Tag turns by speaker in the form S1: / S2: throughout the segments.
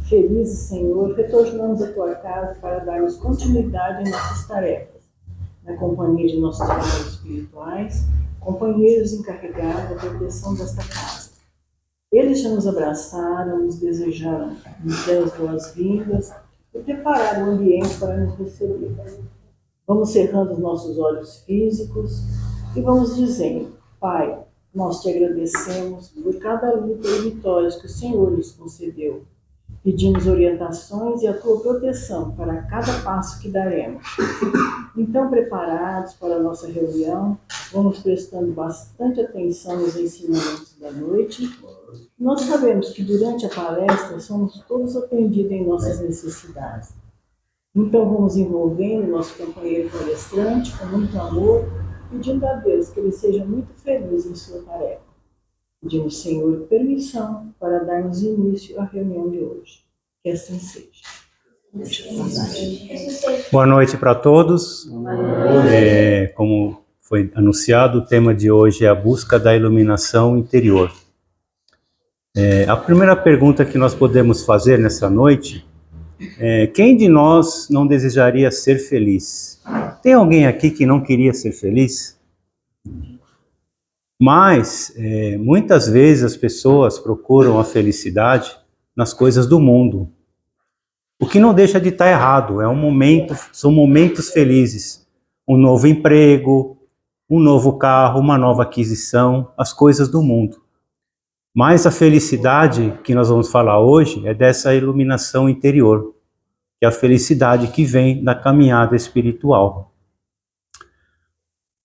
S1: Felizes, Senhor, retornamos à tua casa para darmos continuidade em nossas tarefas, na companhia de nossos irmãos espirituais, companheiros encarregados da proteção desta casa. Eles já nos abraçaram, nos desejaram, nos deram as boas-vindas e prepararam o ambiente para nos receber. Vamos cerrando os nossos olhos físicos e vamos dizendo: Pai, nós te agradecemos por cada luta e vitórias que o Senhor nos concedeu. Pedimos orientações e a tua proteção para cada passo que daremos. Então, preparados para a nossa reunião, vamos prestando bastante atenção nos ensinamentos da noite. Nós sabemos que durante a palestra somos todos atendidos em nossas necessidades. Então, vamos envolvendo nosso companheiro palestrante com muito amor, pedindo a Deus que ele seja muito feliz em sua tarefa. Pedimos, Senhor, permissão para darmos início à reunião de hoje. Que assim seja.
S2: Boa noite para todos. Como foi anunciado, o tema de hoje é a busca da iluminação interior. A primeira pergunta que nós podemos fazer nessa noite é: quem de nós não desejaria ser feliz? Tem alguém aqui que não queria ser feliz? Mas, muitas vezes as pessoas procuram a felicidade nas coisas do mundo. O que não deixa de estar errado, são momentos felizes. Um novo emprego, um novo carro, uma nova aquisição, as coisas do mundo. Mas a felicidade que nós vamos falar hoje é dessa iluminação interior, que é a felicidade que vem da caminhada espiritual.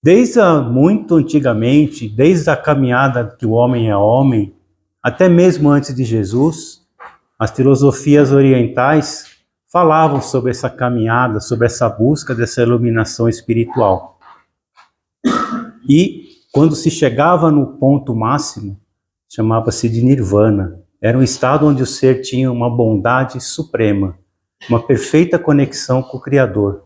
S2: Desde muito antigamente, desde a caminhada que o homem é homem, até mesmo antes de Jesus, as filosofias orientais falavam sobre essa caminhada, sobre essa busca dessa iluminação espiritual. E quando se chegava no ponto máximo, chamava-se de nirvana. Era um estado onde o ser tinha uma bondade suprema, uma perfeita conexão com o Criador.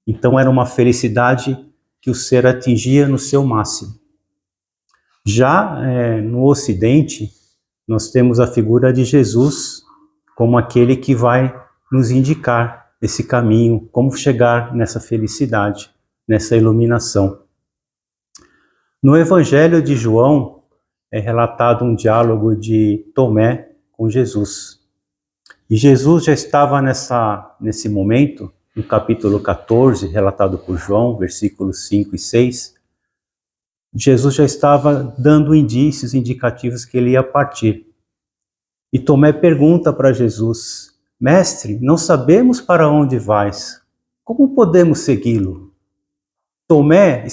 S2: Então era uma felicidade que o ser atingia no seu máximo. Já no Ocidente, nós temos a figura de Jesus como aquele que vai nos indicar esse caminho, como chegar nessa felicidade, nessa iluminação. No Evangelho de João é relatado um diálogo de Tomé com Jesus. E Jesus já estava nesse momento, no capítulo 14, relatado por João, versículos 5 e 6, Jesus já estava dando indícios, indicativos que ele ia partir. E Tomé pergunta para Jesus: Mestre, não sabemos para onde vais, como podemos segui-lo? Tomé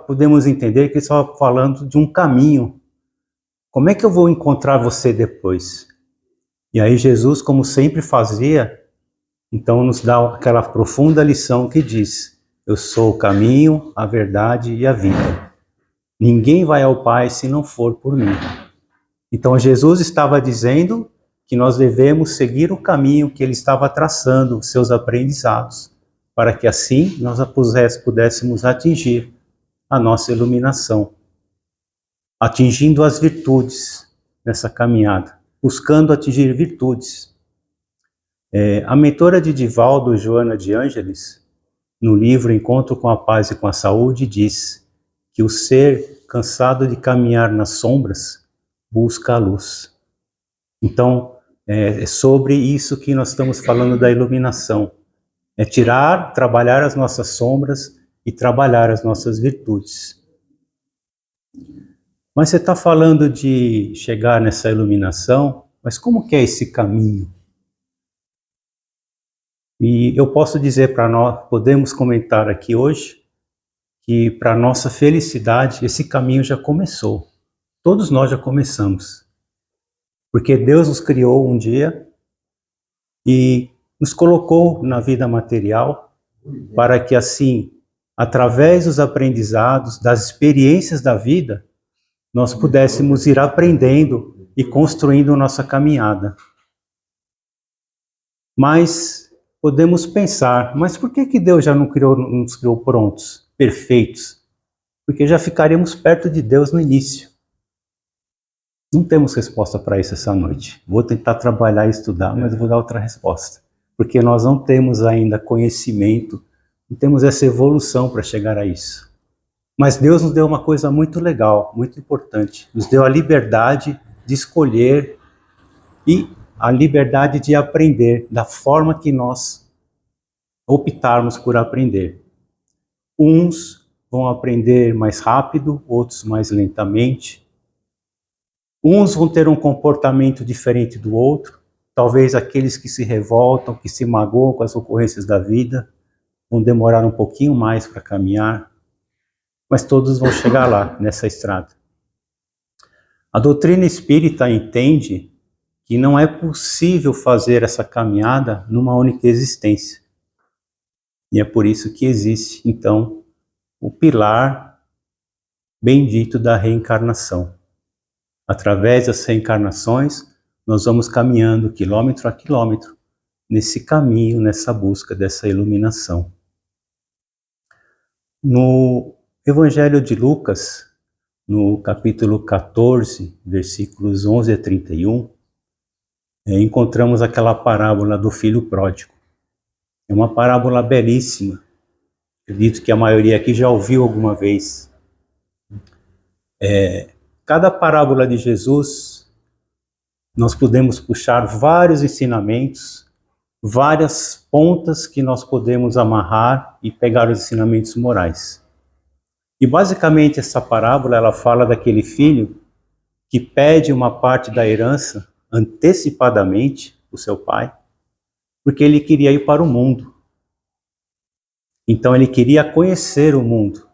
S2: podemos entender que ele estava falando de um caminho. Como é que eu vou encontrar você depois? E aí Jesus, como sempre fazia, então nos dá aquela profunda lição que diz: eu sou o caminho, a verdade e a vida. Ninguém vai ao Pai se não for por mim. Então Jesus estava dizendo que nós devemos seguir o caminho que ele estava traçando, os seus aprendizados, para que assim nós pudéssemos atingir a nossa iluminação, atingindo as virtudes nessa caminhada, buscando atingir virtudes. A mentora de Divaldo, Joana de Ângeles, no livro Encontro com a Paz e com a Saúde, diz que o ser cansado de caminhar nas sombras busca a luz. Então, é sobre isso que nós estamos falando da iluminação. É trabalhar as nossas sombras e trabalhar as nossas virtudes. Mas você está falando de chegar nessa iluminação, mas como que é esse caminho? E eu posso dizer para nós, podemos comentar aqui hoje, que para nossa felicidade esse caminho já começou. Todos nós já começamos. Porque Deus nos criou um dia e nos colocou na vida material para que assim, através dos aprendizados, das experiências da vida, nós pudéssemos ir aprendendo e construindo nossa caminhada. Mas podemos pensar, mas por que Deus já não nos criou prontos, perfeitos? Porque já ficaríamos perto de Deus no início. Não temos resposta para isso essa noite. Vou tentar trabalhar e estudar, mas eu vou dar outra resposta. Porque nós não temos ainda conhecimento, não temos essa evolução para chegar a isso. Mas Deus nos deu uma coisa muito legal, muito importante. Nos deu a liberdade de escolher e a liberdade de aprender da forma que nós optarmos por aprender. Uns vão aprender mais rápido, outros mais lentamente. Uns vão ter um comportamento diferente do outro. Talvez aqueles que se revoltam, que se magoam com as ocorrências da vida, vão demorar um pouquinho mais para caminhar. Mas todos vão chegar lá, nessa estrada. A doutrina espírita entende que não é possível fazer essa caminhada numa única existência. E é por isso que existe, então, o pilar bendito da reencarnação. Através das reencarnações, nós vamos caminhando quilômetro a quilômetro nesse caminho, nessa busca dessa iluminação. No Evangelho de Lucas, no capítulo 14, versículos 11 a 31, encontramos aquela parábola do filho pródigo. É uma parábola belíssima. Acredito que a maioria aqui já ouviu alguma vez. Cada parábola de Jesus, nós podemos puxar vários ensinamentos, várias pontas que nós podemos amarrar e pegar os ensinamentos morais. E basicamente essa parábola, ela fala daquele filho que pede uma parte da herança antecipadamente para o seu pai, porque ele queria ir para o mundo. Então ele queria conhecer o mundo.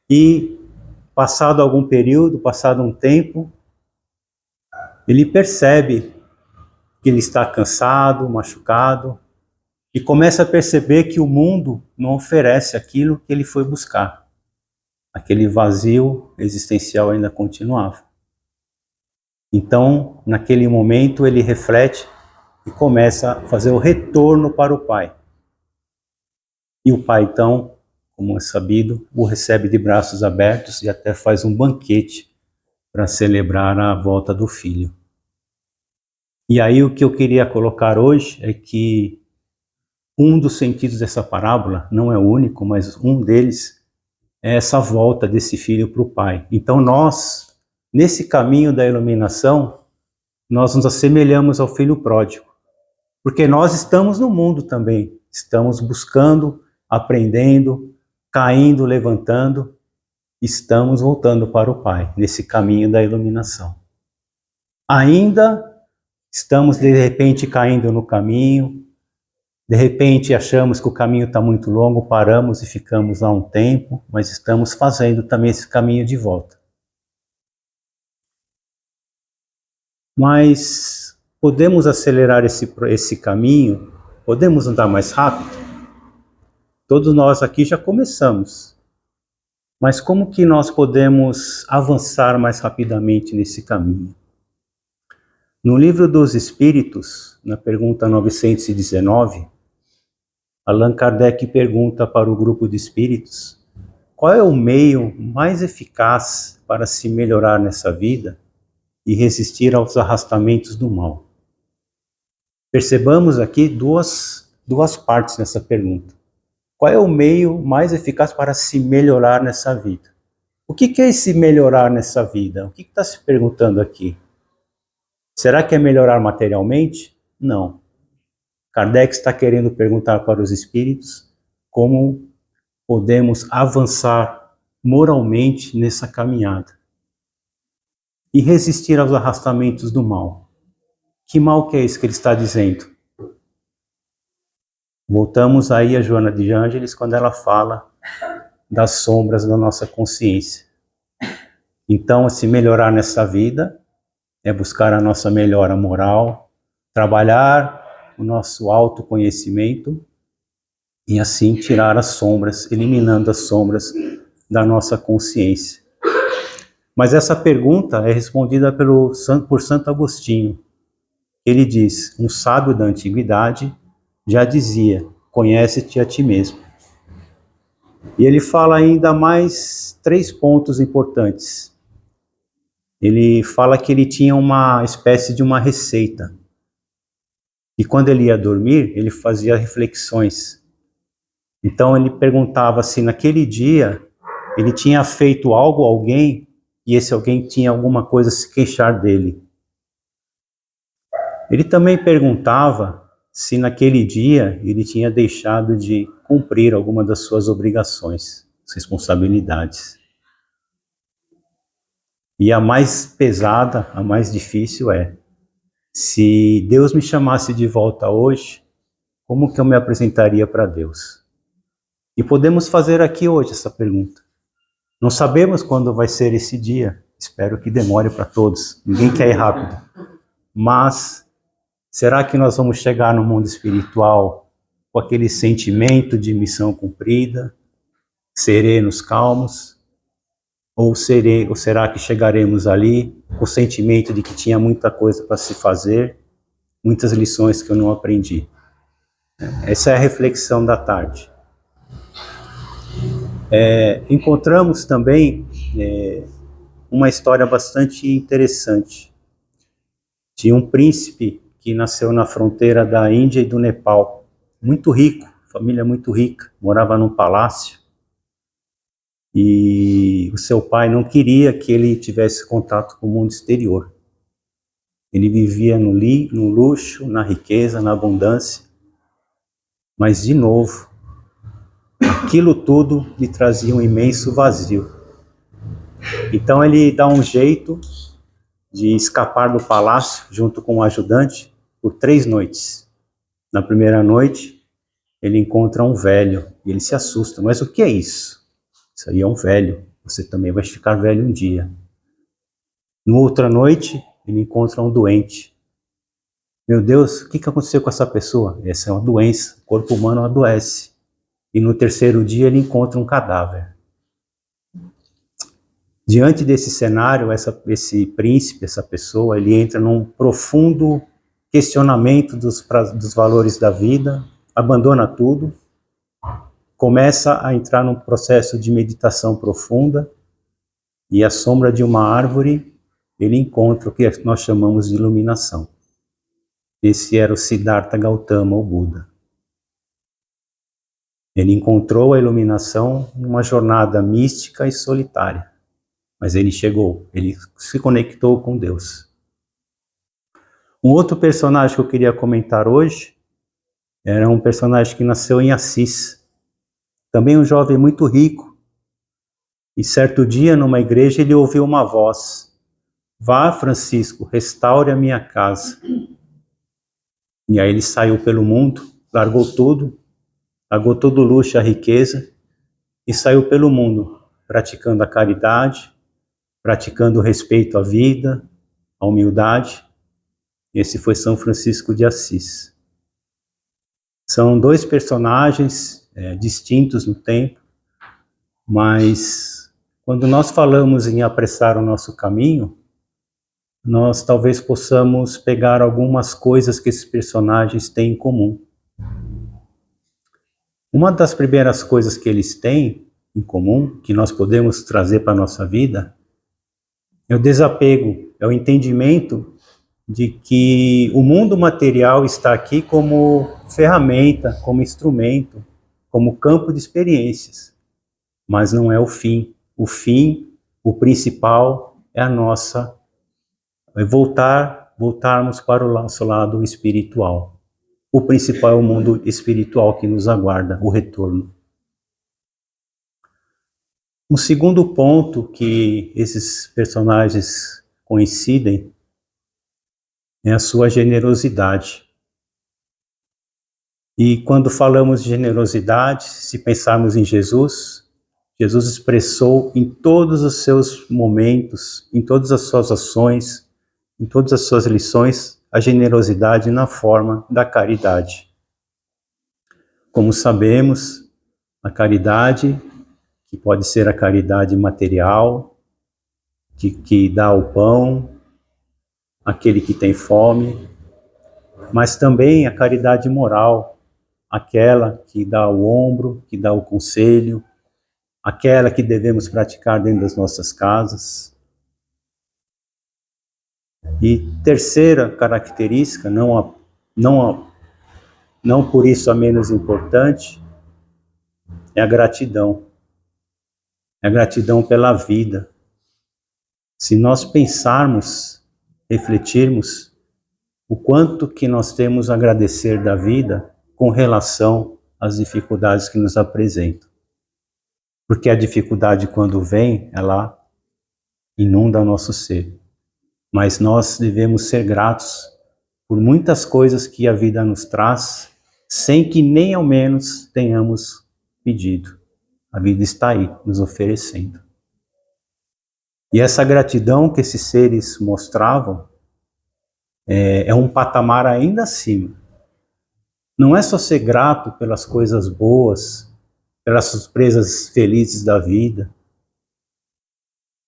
S2: E passado algum período, passado um tempo, ele percebe que ele está cansado, machucado, e começa a perceber que o mundo não oferece aquilo que ele foi buscar. Aquele vazio existencial ainda continuava. Então, naquele momento, ele reflete e começa a fazer o retorno para o pai. E o pai, então, como é sabido, o recebe de braços abertos e até faz um banquete para celebrar a volta do filho. E aí o que eu queria colocar hoje é que um dos sentidos dessa parábola, não é o único, mas um deles, é essa volta desse filho para o pai. Então nós, nesse caminho da iluminação, nós nos assemelhamos ao filho pródigo. Porque nós estamos no mundo também. Estamos buscando, aprendendo, caindo, levantando. Estamos voltando para o pai, nesse caminho da iluminação. Ainda estamos, de repente, caindo no caminho. De repente achamos que o caminho está muito longo, paramos e ficamos lá um tempo, mas estamos fazendo também esse caminho de volta. Mas podemos acelerar esse caminho? Podemos andar mais rápido? Todos nós aqui já começamos. Mas como que nós podemos avançar mais rapidamente nesse caminho? No Livro dos Espíritos, na pergunta 919, Allan Kardec pergunta para o grupo de espíritos qual é o meio mais eficaz para se melhorar nessa vida e resistir aos arrastamentos do mal. Percebamos aqui duas partes nessa pergunta. Qual é o meio mais eficaz para se melhorar nessa vida? O que é esse melhorar nessa vida? O que está se perguntando aqui? Será que é melhorar materialmente? Não. Kardec está querendo perguntar para os espíritos como podemos avançar moralmente nessa caminhada e resistir aos arrastamentos do mal. Que mal que é esse que ele está dizendo? Voltamos aí a Joana de Ângeles quando ela fala das sombras da nossa consciência. Então, se melhorar nessa vida é buscar a nossa melhora moral, trabalhar o nosso autoconhecimento e assim tirar as sombras, eliminando as sombras da nossa consciência. Mas essa pergunta é respondida por Santo Agostinho. Ele diz, um sábio da antiguidade já dizia, conhece-te a ti mesmo. E ele fala ainda mais 3 pontos importantes. ele fala que ele tinha uma espécie de uma receita. E quando ele ia dormir, ele fazia reflexões. Então ele perguntava se naquele dia ele tinha feito algo a alguém e esse alguém tinha alguma coisa a se queixar dele. Ele também perguntava se naquele dia ele tinha deixado de cumprir alguma das suas obrigações, responsabilidades. E a mais pesada, a mais difícil é: se Deus me chamasse de volta hoje, como que eu me apresentaria para Deus? E podemos fazer aqui hoje essa pergunta. Não sabemos quando vai ser esse dia, espero que demore para todos, ninguém quer ir rápido. Mas será que nós vamos chegar no mundo espiritual com aquele sentimento de missão cumprida, serenos, calmos? Ou será que chegaremos ali com o sentimento de que tinha muita coisa para se fazer, muitas lições que eu não aprendi? Essa é a reflexão da tarde. Encontramos também uma história bastante interessante de um príncipe que nasceu na fronteira da Índia e do Nepal, muito rico, família muito rica, morava num palácio, e o seu pai não queria que ele tivesse contato com o mundo exterior. Ele vivia no luxo, na riqueza, na abundância, mas de novo, aquilo tudo lhe trazia um imenso vazio. Então ele dá um jeito de escapar do palácio junto com o ajudante por 3 noites. Na primeira noite, ele encontra um velho e ele se assusta. Mas o que é isso? Isso aí é um velho. Você também vai ficar velho um dia. Na outra noite, ele encontra um doente. Meu Deus, o que aconteceu com essa pessoa? Essa é uma doença. O corpo humano adoece. E no terceiro dia, ele encontra um cadáver. Diante desse cenário, esse príncipe, essa pessoa, ele entra num profundo questionamento dos valores da vida, abandona tudo, começa a entrar num processo de meditação profunda, e à sombra de uma árvore, ele encontra o que nós chamamos de iluminação. Esse era o Siddhartha Gautama, o Buda. Ele encontrou a iluminação numa jornada mística e solitária. Mas ele chegou, ele se conectou com Deus. Um outro personagem que eu queria comentar hoje era um personagem que nasceu em Assis. Também um jovem muito rico. E certo dia, numa igreja, ele ouviu uma voz: "Vá, Francisco, restaure a minha casa." E aí ele saiu pelo mundo, largou todo o luxo e a riqueza, e saiu pelo mundo, praticando a caridade, praticando o respeito à vida, a humildade. Esse foi São Francisco de Assis. São 2 personagens distintos no tempo, mas quando nós falamos em apressar o nosso caminho, nós talvez possamos pegar algumas coisas que esses personagens têm em comum. Uma das primeiras coisas que eles têm em comum, que nós podemos trazer para a nossa vida, é o desapego, é o entendimento de que o mundo material está aqui como ferramenta, como instrumento, como campo de experiências, mas não é o fim. O fim, o principal, é a nossa, é voltarmos para o nosso lado espiritual. O principal é o mundo espiritual que nos aguarda, o retorno. Um segundo ponto que esses personagens coincidem é a sua generosidade. E quando falamos de generosidade, se pensarmos em Jesus, Jesus expressou em todos os seus momentos, em todas as suas ações, em todas as suas lições, a generosidade na forma da caridade. Como sabemos, a caridade, que pode ser a caridade material, que dá o pão, aquele que tem fome, mas também a caridade moral, aquela que dá o ombro, que dá o conselho, aquela que devemos praticar dentro das nossas casas. E terceira característica, não por isso a menos importante, é a gratidão. É a gratidão pela vida. Se nós pensarmos, refletirmos, o quanto que nós temos a agradecer da vida com relação às dificuldades que nos apresentam. Porque a dificuldade, quando vem, ela inunda o nosso ser. Mas nós devemos ser gratos por muitas coisas que a vida nos traz, sem que nem ao menos tenhamos pedido. A vida está aí, nos oferecendo. E essa gratidão que esses seres mostravam é um patamar ainda acima. Não é só ser grato pelas coisas boas, pelas surpresas felizes da vida.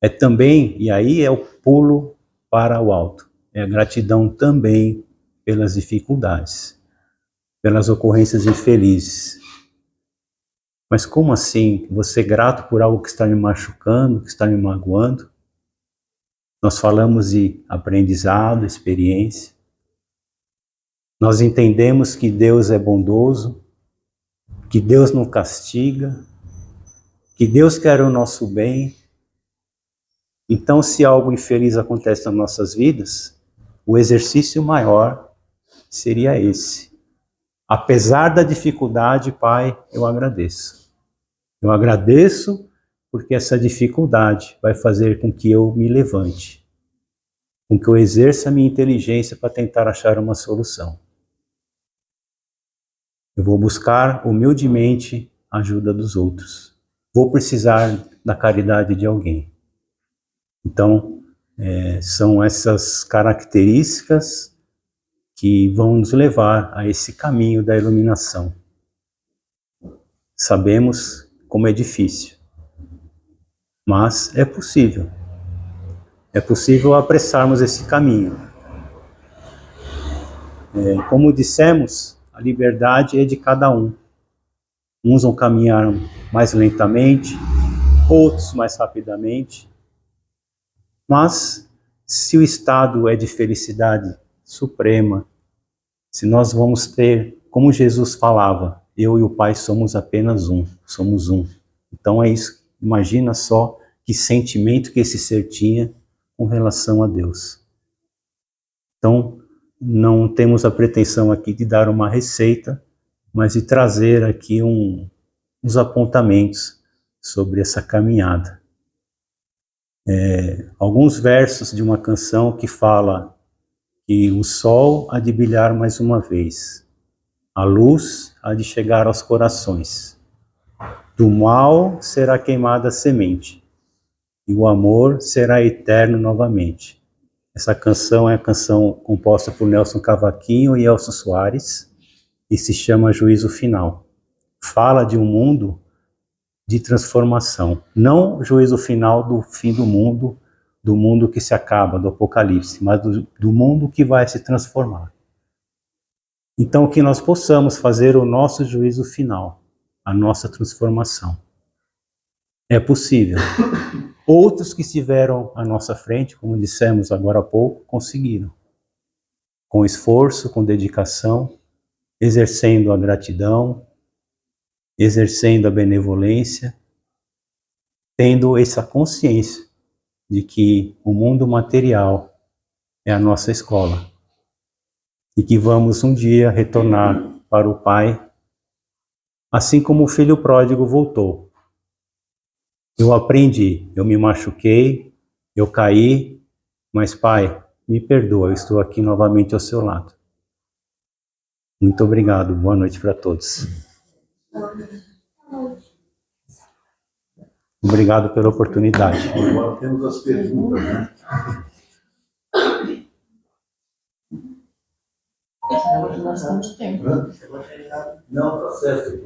S2: É também, e aí é o pulo para o alto, é a gratidão também pelas dificuldades, pelas ocorrências infelizes. Mas como assim? Vou ser grato por algo que está me machucando, que está me magoando? Nós falamos de aprendizado, experiência. Nós entendemos que Deus é bondoso, que Deus não castiga, que Deus quer o nosso bem. Então, se algo infeliz acontece nas nossas vidas, o exercício maior seria esse. Apesar da dificuldade, Pai, eu agradeço. Eu agradeço porque essa dificuldade vai fazer com que eu me levante, com que eu exerça a minha inteligência para tentar achar uma solução. Eu vou buscar humildemente a ajuda dos outros. Vou precisar da caridade de alguém. Então, são essas características que vão nos levar a esse caminho da iluminação. Sabemos como é difícil, mas é possível. É possível apressarmos esse caminho. Como dissemos, a liberdade é de cada um. Uns vão caminhar mais lentamente, outros mais rapidamente. Mas, se o estado é de felicidade suprema, se nós vamos ter, como Jesus falava, eu e o Pai somos apenas um, somos um. Então é isso, imagina só que sentimento que esse ser tinha com relação a Deus. Então, não temos a pretensão aqui de dar uma receita, mas de trazer aqui uns apontamentos sobre essa caminhada. Alguns versos de uma canção que fala que o sol há de brilhar mais uma vez, a luz há de chegar aos corações, do mal será queimada a semente, e o amor será eterno novamente. Essa canção é a canção composta por Nelson Cavaquinho e Elcio Soares, e se chama Juízo Final. Fala de um mundo de transformação, não o juízo final do fim do mundo que se acaba, do apocalipse, mas do mundo que vai se transformar. Então que nós possamos fazer o nosso juízo final, a nossa transformação. É possível. Outros que estiveram à nossa frente, como dissemos agora há pouco, conseguiram. Com esforço, com dedicação, exercendo a gratidão, exercendo a benevolência, tendo essa consciência de que o mundo material é a nossa escola e que vamos um dia retornar para o Pai, assim como o filho pródigo voltou. Eu aprendi, eu me machuquei, eu caí, mas Pai, me perdoa, eu estou aqui novamente ao seu lado. Muito obrigado, boa noite para todos. Obrigado pela oportunidade.
S3: Agora temos as perguntas, né?
S1: Hoje nós estamos de tempo.
S3: Não, tá certo.